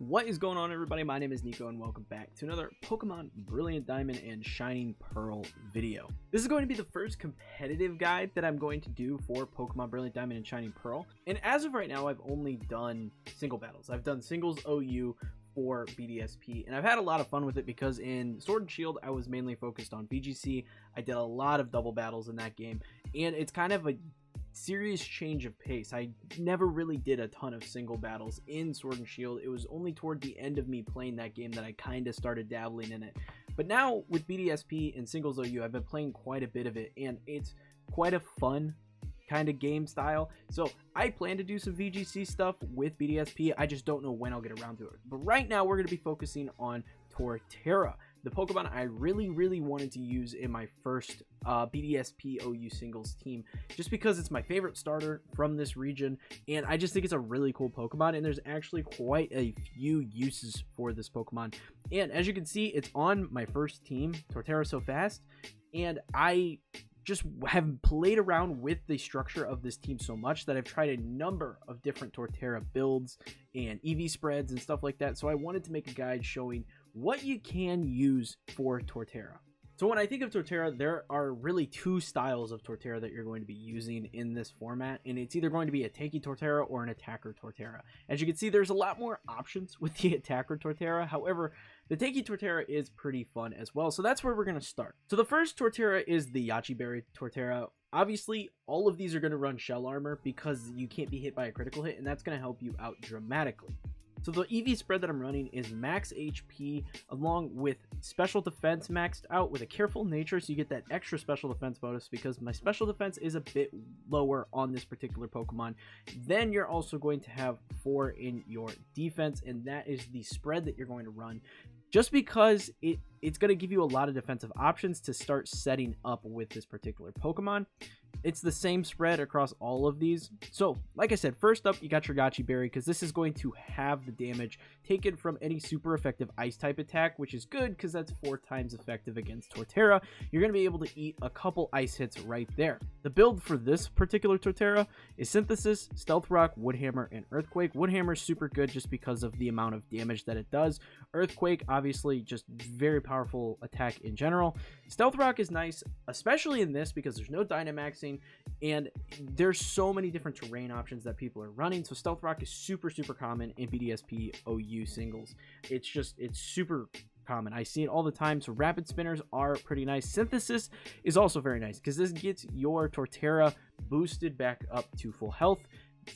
What is going on, everybody? My name is Nico and welcome back to another Pokemon Brilliant Diamond and Shining Pearl video. This is going to be the first competitive guide that I'm going to do for Pokemon Brilliant Diamond and Shining Pearl. And as of right now, I've only done single battles. I've done singles OU for BDSP, and I've had a lot of fun with it because in Sword and Shield, I was mainly focused on BGC. I did a lot of double battles in that game, and it's kind of a serious change of pace. I never really did a ton of single battles in Sword and Shield. It was only toward the end of me playing that game that I kind of started dabbling in it. But now with BDSP and singles OU, I've been playing quite a bit of it, and it's quite a fun kind of game style. So I plan to do some VGC stuff with BDSP. I just don't know when I'll get around to it. But right now we're going to be focusing on Torterra, the Pokemon I really wanted to use in my first BDSP OU singles team, just because it's my favorite starter from this region, and I just think it's a really cool Pokemon, and there's actually quite a few uses for this Pokemon. And as you can see, it's on my first team, Torterra So Fast, and I just have played around with the structure of this team so much that I've tried a number of different Torterra builds and EV spreads and stuff like that. So I wanted to make a guide showing what you can use for Torterra. So when I think of Torterra, there are really two styles of Torterra that you're going to be using in this format, and it's either going to be a tanky Torterra or an attacker Torterra. As you can see, there's a lot more options with the attacker Torterra. However, the tanky Torterra is pretty fun as well, so that's where we're going to start. So the first Torterra is the Yachi Berry Torterra. Obviously, all of these are going to run shell armor because you can't be hit by a critical hit, and that's going to help you out dramatically. So the EV spread that I'm running is max HP along with special defense maxed out with a careful nature, so you get that extra special defense bonus because my special defense is a bit lower on this particular Pokemon. Then you're also going to have 4 in your defense, and that is the spread that you're going to run just because it's going to give you a lot of defensive options to start setting up with this particular Pokemon. It's the same spread across all of these. So, like I said, first up, you got your Yachi Berry, because this is going to have the damage taken from any super effective ice type attack, which is good because that's 4 times effective against Torterra. You're going to be able to eat a couple ice hits right there. The build for this particular Torterra is Synthesis, Stealth Rock, Woodhammer, and Earthquake. Woodhammer is super good just because of the amount of damage that it does. Earthquake, obviously, just very powerful attack in general. Stealth Rock is nice, especially in this because there's no Dynamaxing, and there's so many different terrain options that people are running. So Stealth Rock is super common in BDSP OU singles. It's super common. I see it all the time. So Rapid Spinners are pretty nice. Synthesis is also very nice because this gets your Torterra boosted back up to full health.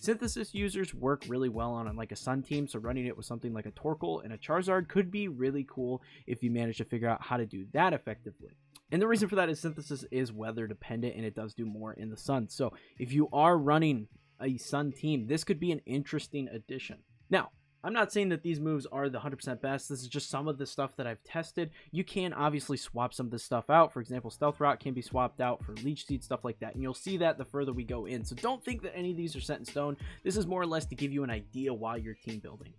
Synthesis users work really well on like a Sun team, so running it with something like a Torkoal and a Charizard could be really cool if you manage to figure out how to do that effectively. And the reason for that is Synthesis is weather dependent, and it does do more in the sun. So if you are running a Sun team, this could be an interesting addition. Now, I'm not saying that these moves are the 100% best. This is just some of the stuff that I've tested. You can obviously swap some of this stuff out. For example, Stealth Rock can be swapped out for Leech Seed, stuff like that. And you'll see that the further we go in. So don't think that any of these are set in stone. This is more or less to give you an idea while you're team building.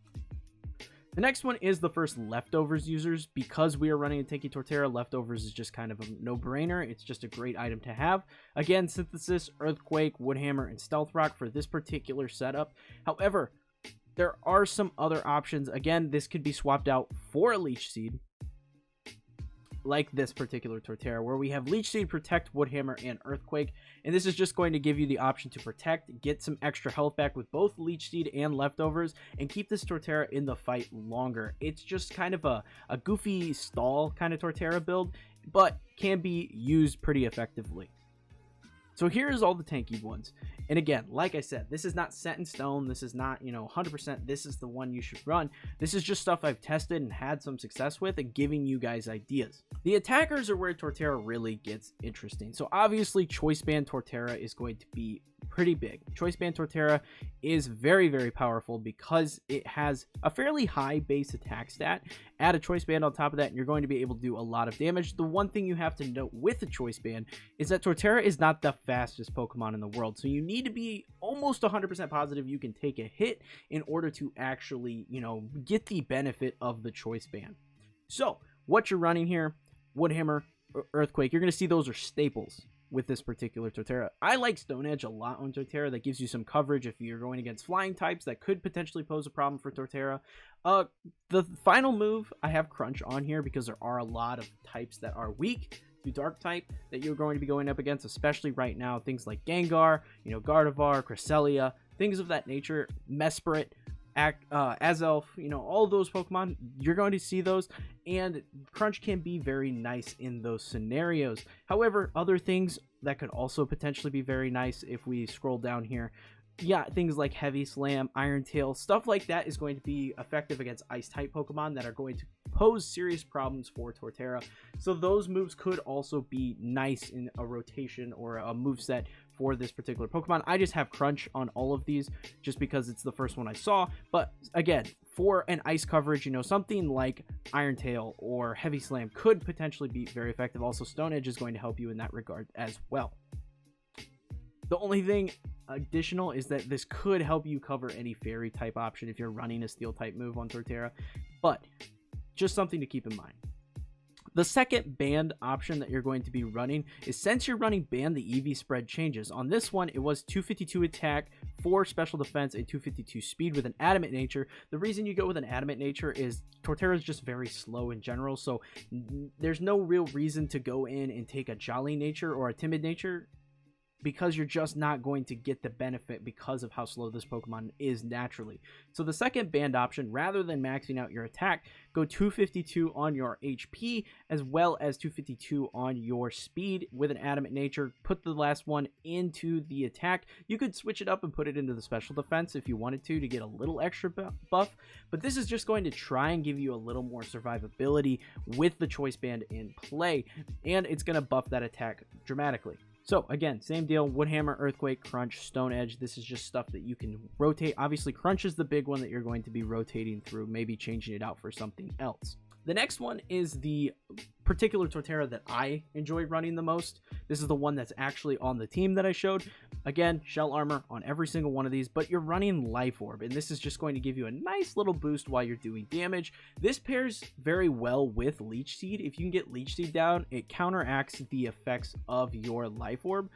The next one is the first Leftovers users. Because we are running a tanky Torterra, Leftovers is just kind of a no-brainer. It's just a great item to have. Again, Synthesis, Earthquake, Woodhammer, and Stealth Rock for this particular setup. However, there are some other options. Again, this could be swapped out for a Leech Seed, like this particular Torterra, where we have Leech Seed, Protect, Woodhammer, and Earthquake. And this is just going to give you the option to protect, get some extra health back with both Leech Seed and Leftovers, and keep this Torterra in the fight longer. It's just kind of a goofy stall kind of Torterra build, but can be used pretty effectively. So here's all the tanky ones. And again, like I said, this is not set in stone. This is not, 100%. This is the one you should run. This is just stuff I've tested and had some success with and giving you guys ideas. The attackers are where Torterra really gets interesting. So obviously, Choice Band Torterra is going to be pretty big. Choice Band Torterra is very powerful because it has a fairly high base attack stat. Add a Choice Band on top of that, and you're going to be able to do a lot of damage. The one thing you have to note with the Choice Band is that Torterra is not the fastest Pokemon in the world, so you need to be almost 100% positive you can take a hit in order to actually, get the benefit of the Choice Band. So what you're running here, Woodhammer, Earthquake, you're going to see those are staples. with this particular Torterra. I like Stone Edge a lot on Torterra. That gives you some coverage if you're going against flying types that could potentially pose a problem for Torterra. The final move, I have Crunch on here because there are a lot of types that are weak to Dark type that you're going to be going up against, especially right now. Things like Gengar, Gardevoir, Cresselia, things of that nature, Mesprit, Azelf, all those Pokemon, you're going to see those, and Crunch can be very nice in those scenarios. However, other things that could also potentially be very nice if we scroll down here, things like Heavy Slam, Iron Tail, stuff like that is going to be effective against Ice type Pokemon that are going to pose serious problems for Torterra. So those moves could also be nice in a rotation or a moveset for this particular Pokemon. I just have Crunch on all of these just because it's the first one I saw. But again, for an ice coverage, something like Iron Tail or Heavy Slam could potentially be very effective. Also, Stone Edge is going to help you in that regard as well. The only thing additional is that this could help you cover any fairy type option if you're running a steel type move on Torterra, but just something to keep in mind. The second banned option that you're going to be running is, since you're running banned, the EV spread changes. On this one, it was 252 attack, 4 special defense, and 252 speed with an adamant nature. The reason you go with an adamant nature is Torterra is just very slow in general, so there's no real reason to go in and take a jolly nature or a timid nature, because you're just not going to get the benefit because of how slow this Pokemon is naturally. So the second banned option, rather than maxing out your attack, go 252 on your HP as well as 252 on your speed with an adamant nature. Put the last one into the attack. You could switch it up and put it into the special defense if you wanted to get a little extra buff, but this is just going to try and give you a little more survivability with the choice band in play, and it's going to buff that attack dramatically. So again, same deal, Woodhammer, Earthquake, Crunch, Stone Edge. This is just stuff that you can rotate. Obviously, Crunch is the big one that you're going to be rotating through, maybe changing it out for something else. The next one is the particular Torterra that I enjoy running the most. This is the one that's actually on the team that I showed. Again, Shell Armor on every single one of these, but you're running Life Orb, and this is just going to give you a nice little boost while you're doing damage. This pairs very well with Leech Seed. If you can get Leech Seed down, it counteracts the effects of your Life Orb.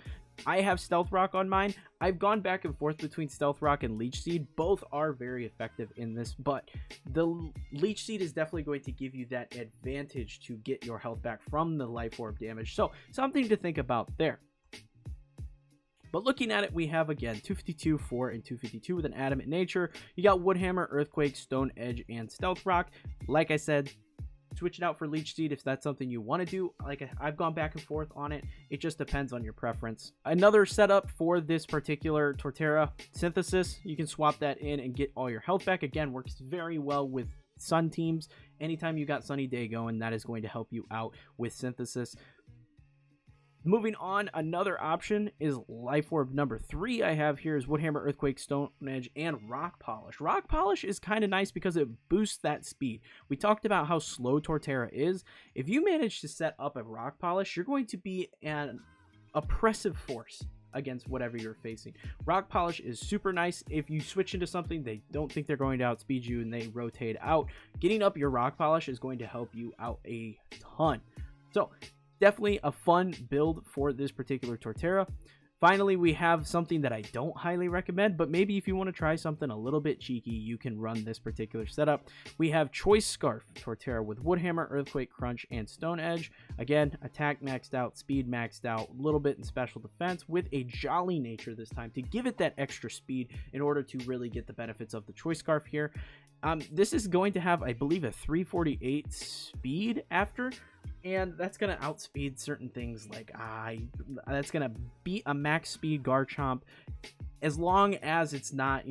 I have Stealth Rock on mine. I've gone back and forth between Stealth Rock and Leech Seed. Both are very effective in this, but the Leech Seed is definitely going to give you that advantage to get your health back from the Life Orb damage. So something to think about there. But looking at it, we have, again, 252, 4, and 252 with an adamant nature. You got Woodhammer, Earthquake, Stone Edge, and Stealth Rock. Like I said, switch it out for Leech Seed if that's something you want to do. Like, I've gone back and forth on it. It just depends on your preference. Another setup for this particular Torterra, Synthesis. You can swap that in and get all your health back. Again, works very well with Sun teams. Anytime you got Sunny Day going, that is going to help you out with Synthesis. Moving on, another option is Life Orb number 3 I have here is Woodhammer, Earthquake, Stone Edge, and Rock Polish. Rock Polish is kind of nice because it boosts that speed. We talked about how slow Torterra is. If you manage to set up a Rock Polish, you're going to be an oppressive force against whatever you're facing. Rock Polish is super nice. If you switch into something they don't think they're going to outspeed you and they rotate out, getting up your Rock Polish is going to help you out a ton. So definitely a fun build for this particular Torterra. Finally, we have something that I don't highly recommend, but maybe if you want to try something a little bit cheeky, you can run this particular setup. We have Choice Scarf Torterra with Woodhammer, Earthquake, Crunch, and Stone Edge. Again, attack maxed out, speed maxed out, a little bit in special defense with a jolly nature this time to give it that extra speed in order to really get the benefits of the Choice Scarf here. This is going to have, I believe, a 348 speed after, and that's going to outspeed certain things like that's going to beat a max speed Garchomp, as long as it's not,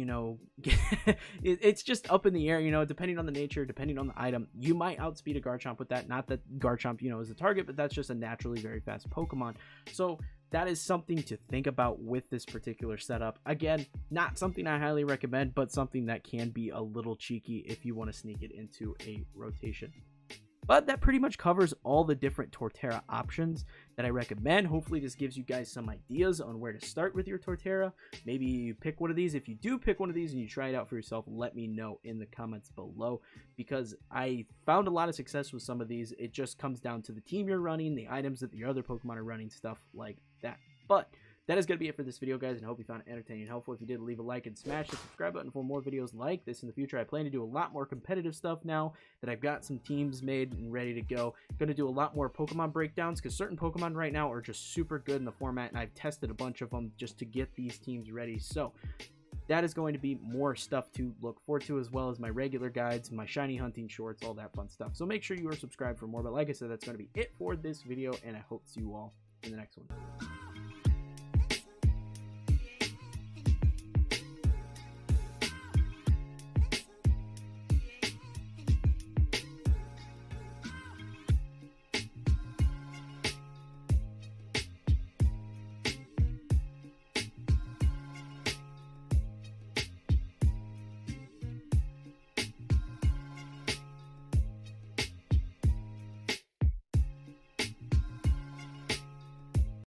it's just up in the air, depending on the nature, depending on the item. You might outspeed a Garchomp with that. Not that Garchomp, is a target, but that's just a naturally very fast Pokemon. So that is something to think about with this particular setup. Again, not something I highly recommend, but something that can be a little cheeky if you want to sneak it into a rotation. But that pretty much covers all the different Torterra options that I recommend. Hopefully this gives you guys some ideas on where to start with your Torterra. Maybe you pick one of these. If you do pick one of these and you try it out for yourself, let me know in the comments below, because I found a lot of success with some of these. It just comes down to the team you're running, the items that your other Pokemon are running, stuff like that. But that is going to be it for this video, guys, and I hope you found it entertaining and helpful. If you did, leave a like and smash the subscribe button for more videos like this in the future. I plan to do a lot more competitive stuff now that I've got some teams made and ready to go. Going to do a lot more Pokemon breakdowns, because certain Pokemon right now are just super good in the format, and I've tested a bunch of them just to get these teams ready. So that is going to be more stuff to look forward to, as well as my regular guides, my shiny hunting shorts, all that fun stuff. So make sure you are subscribed for more. But like I said, that's going to be it for this video, and I hope to see you all in the next one.